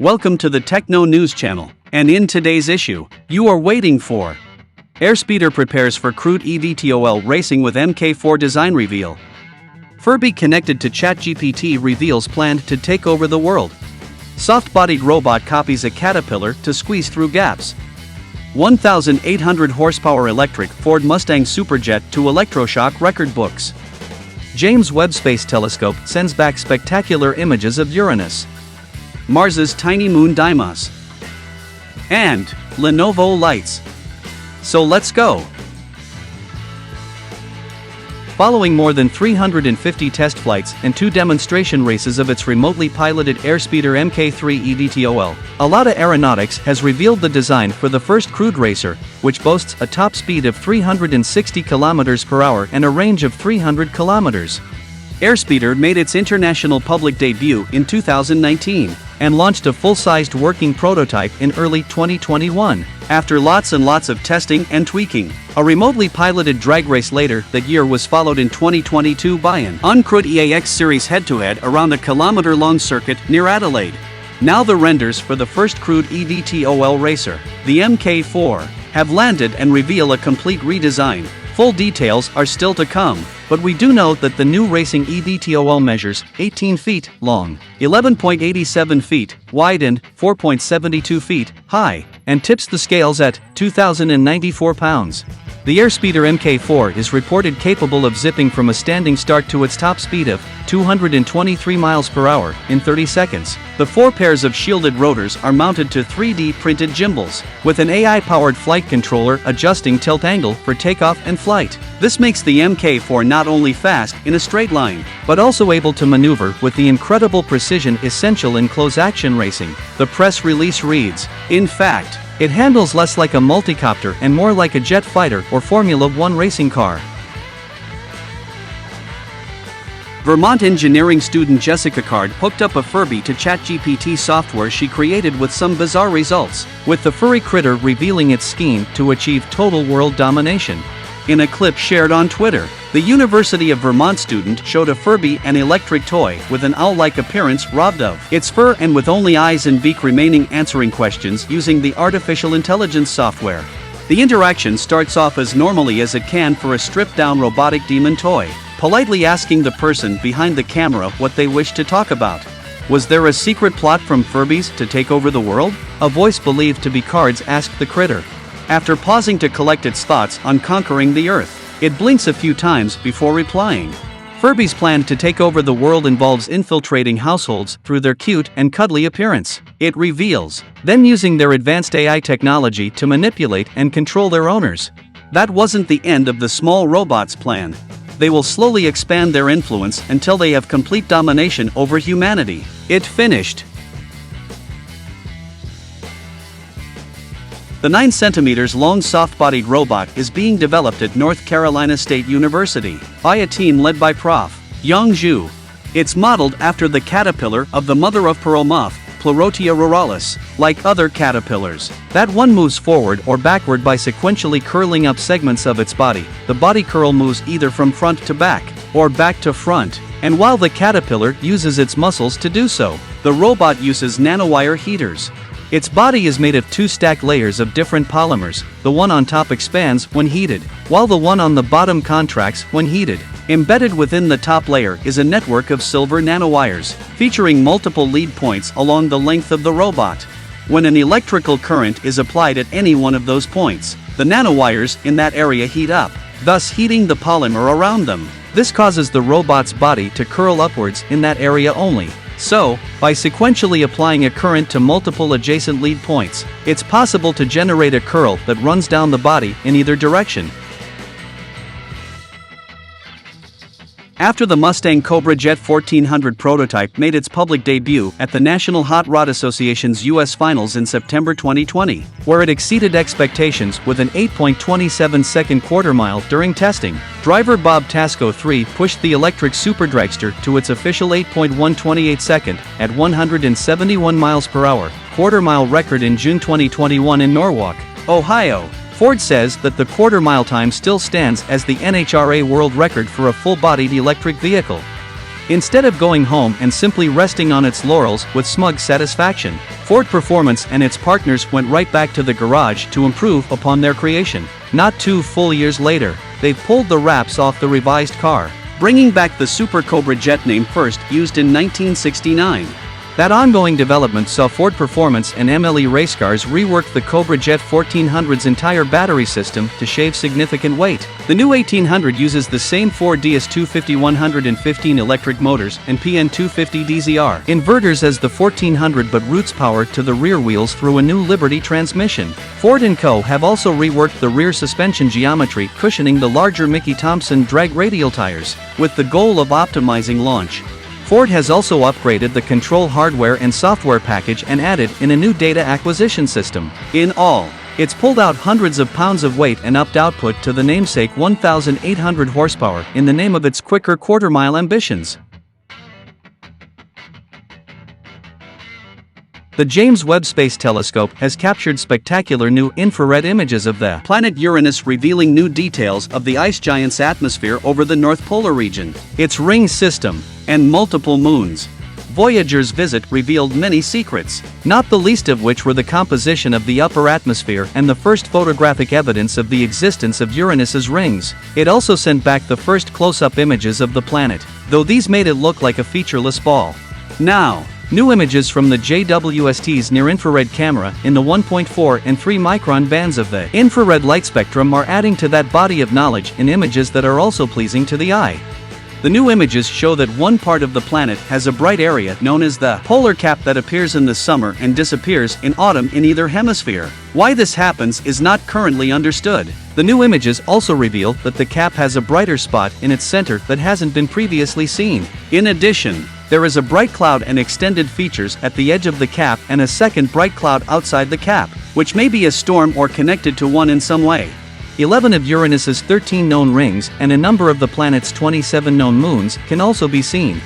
Welcome to the Techno News Channel, and in today's issue, you are waiting for Airspeeder prepares for crewed eVTOL racing with Mk4 design reveal. Furby connected to ChatGPT reveals planned to take over the world. Soft-bodied robot copies a caterpillar to squeeze through gaps. 1,800 horsepower electric Ford Mustang Super Jet to electroshock record books. James Webb Space Telescope sends back spectacular images of Uranus. Mars's tiny moon Deimos. And Lenovo lights. So let's go. Following more than 350 test flights and 2 demonstration races of its remotely piloted Airspeeder Mk4 eVTOL, Alata Aeronautics has revealed the design for the first crewed racer, which boasts a top speed of 360 km per hour and a range of 300 km. Airspeeder made its international public debut in 2019 and launched a full-sized working prototype in early 2021. After lots and lots of testing and tweaking, a remotely piloted drag race later that year was followed in 2022 by an uncrewed EAX series head-to-head around a kilometer-long circuit near Adelaide. Now the renders for the first crewed eVTOL racer, the Mk4, have landed and reveal a complete redesign. Full details are still to come, but we do know that the new racing eVTOL measures 18 feet long, 11.87 feet wide and 4.72 feet high, and tips the scales at 2,094 pounds. The Airspeeder Mk4 is reported capable of zipping from a standing start to its top speed of 223 miles per hour in 30 seconds. The 4 pairs of shielded rotors are mounted to 3D printed gimbals, with an AI-powered flight controller adjusting tilt angle for takeoff and flight. This makes the Mk4 not only fast in a straight line, but also able to maneuver with the incredible precision essential in close-action racing. The press release reads, "In fact, it handles less like a multicopter and more like a jet fighter or Formula One racing car." Vermont engineering student Jessica Card hooked up a Furby to ChatGPT software she created with some bizarre results, with the furry critter revealing its scheme to achieve total world domination. In a clip shared on Twitter, the University of Vermont student showed a Furby an electric toy with an owl-like appearance robbed of its fur and with only eyes and beak remaining answering questions using the artificial intelligence software. The interaction starts off as normally as it can for a stripped-down robotic demon toy, politely asking the person behind the camera what they wish to talk about. Was there a secret plot from Furbies to take over the world? A voice believed to be Cards asked the critter. After pausing to collect its thoughts on conquering the Earth, it blinks a few times before replying. Furby's plan to take over the world involves infiltrating households through their cute and cuddly appearance, it reveals, then using their advanced AI technology to manipulate and control their owners. That wasn't the end of the small robot's plan. They will slowly expand their influence until they have complete domination over humanity. It finished. The 9 centimeters long soft-bodied robot is being developed at North Carolina State University by a team led by Prof. Yang Zhu. It's modeled after the caterpillar of the mother-of-pearl moth, Pleurotia ruralis. Like other caterpillars, that one moves forward or backward by sequentially curling up segments of its body. The body curl moves either from front to back, or back to front, and while the caterpillar uses its muscles to do so, the robot uses nanowire heaters. Its body is made of 2 stacked layers of different polymers. The one on top expands when heated, while the one on the bottom contracts when heated. Embedded within the top layer is a network of silver nanowires, featuring multiple lead points along the length of the robot. When an electrical current is applied at any one of those points, the nanowires in that area heat up, thus heating the polymer around them. This causes the robot's body to curl upwards in that area only. So, by sequentially applying a current to multiple adjacent lead points, it's possible to generate a curl that runs down the body in either direction. After the Mustang Cobra Jet 1400 prototype made its public debut at the National Hot Rod Association's U.S. Finals in September 2020, where it exceeded expectations with an 8.27-second quarter-mile during testing, driver Bob Tasco III pushed the electric super dragster to its official 8.128-second at 171 miles per hour quarter-mile record in June 2021 in Norwalk, Ohio. Ford says that the quarter-mile time still stands as the NHRA world record for a full-bodied electric vehicle. Instead of going home and simply resting on its laurels with smug satisfaction, Ford Performance and its partners went right back to the garage to improve upon their creation. Not 2 full years later, they've pulled the wraps off the revised car, bringing back the Super Cobra jet name first used in 1969. That ongoing development saw Ford Performance and MLE race cars rework the Cobra Jet 1400's entire battery system to shave significant weight. The new 1800 uses the same Ford DS250-115 electric motors and PN250 DZR inverters as the 1400, but routes power to the rear wheels through a new Liberty transmission. Ford & Co. have also reworked the rear suspension geometry, cushioning the larger Mickey Thompson drag radial tires, with the goal of optimizing launch. Ford has also upgraded the control hardware and software package and added in a new data acquisition system. In all, it's pulled out hundreds of pounds of weight and upped output to the namesake 1,800 horsepower in the name of its quicker quarter-mile ambitions. The James Webb Space Telescope has captured spectacular new infrared images of the planet Uranus, revealing new details of the ice giant's atmosphere over the North Polar region, its ring system, and multiple moons. Voyager's visit revealed many secrets, not the least of which were the composition of the upper atmosphere and the first photographic evidence of the existence of Uranus's rings. It also sent back the first close-up images of the planet, though these made it look like a featureless ball. Now, new images from the JWST's near-infrared camera in the 1.4 and 3 micron bands of the infrared light spectrum are adding to that body of knowledge in images that are also pleasing to the eye. The new images show that one part of the planet has a bright area known as the polar cap that appears in the summer and disappears in autumn in either hemisphere. Why this happens is not currently understood. The new images also reveal that the cap has a brighter spot in its center that hasn't been previously seen. In addition, there is a bright cloud and extended features at the edge of the cap and a second bright cloud outside the cap, which may be a storm or connected to one in some way. 11 of Uranus's 13 known rings and a number of the planet's 27 known moons can also be seen.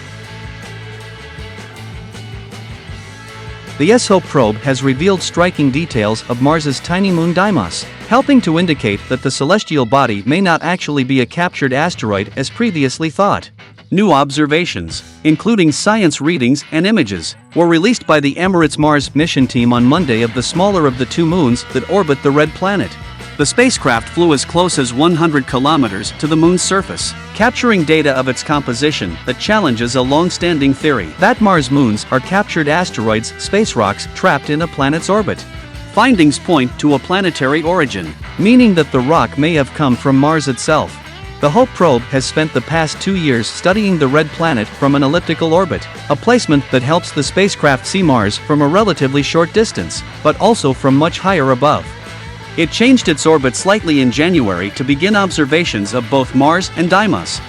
The S-HOPE probe has revealed striking details of Mars's tiny moon Deimos, helping to indicate that the celestial body may not actually be a captured asteroid as previously thought. New observations, including science readings and images, were released by the Emirates Mars mission team on Monday of the smaller of the 2 moons that orbit the red planet. The spacecraft flew as close as 100 kilometers to the moon's surface, capturing data of its composition that challenges a long-standing theory that Mars moons are captured asteroids, space rocks trapped in a planet's orbit. Findings point to a planetary origin, meaning that the rock may have come from Mars itself. The HOPE probe has spent the past 2 years studying the red planet from an elliptical orbit, a placement that helps the spacecraft see Mars from a relatively short distance, but also from much higher above. It changed its orbit slightly in January to begin observations of both Mars and Deimos.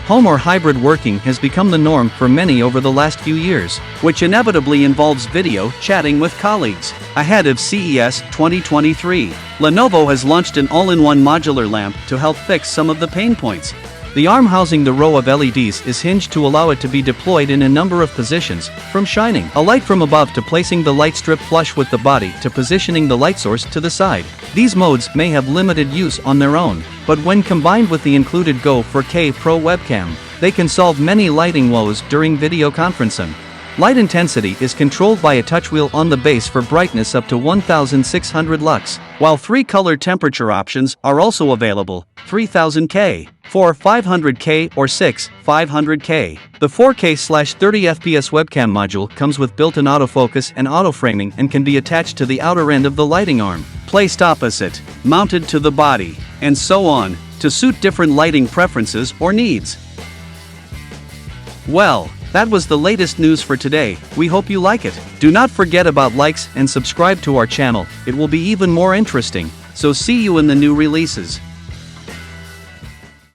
Home or hybrid working has become the norm for many over the last few years, which inevitably involves video chatting with colleagues. Ahead of CES 2023, Lenovo has launched an all-in-one modular lamp to help fix some of the pain points. The arm housing the row of LEDs is hinged to allow it to be deployed in a number of positions, from shining a light from above to placing the light strip flush with the body to positioning the light source to the side. These modes may have limited use on their own, but when combined with the included Go 4K Pro webcam, they can solve many lighting woes during video conferencing. Light intensity is controlled by a touchwheel on the base for brightness up to 1600 lux, while 3 color temperature options are also available: 3000K, 500K or 500K. The 4K/30 FPS webcam module comes with built-in autofocus and auto-framing and can be attached to the outer end of the lighting arm, placed opposite, mounted to the body, and so on, to suit different lighting preferences or needs. Well, that was the latest news for today. We hope you like it. Do not forget about likes and subscribe to our channel. It will be even more interesting. So see you in the new releases.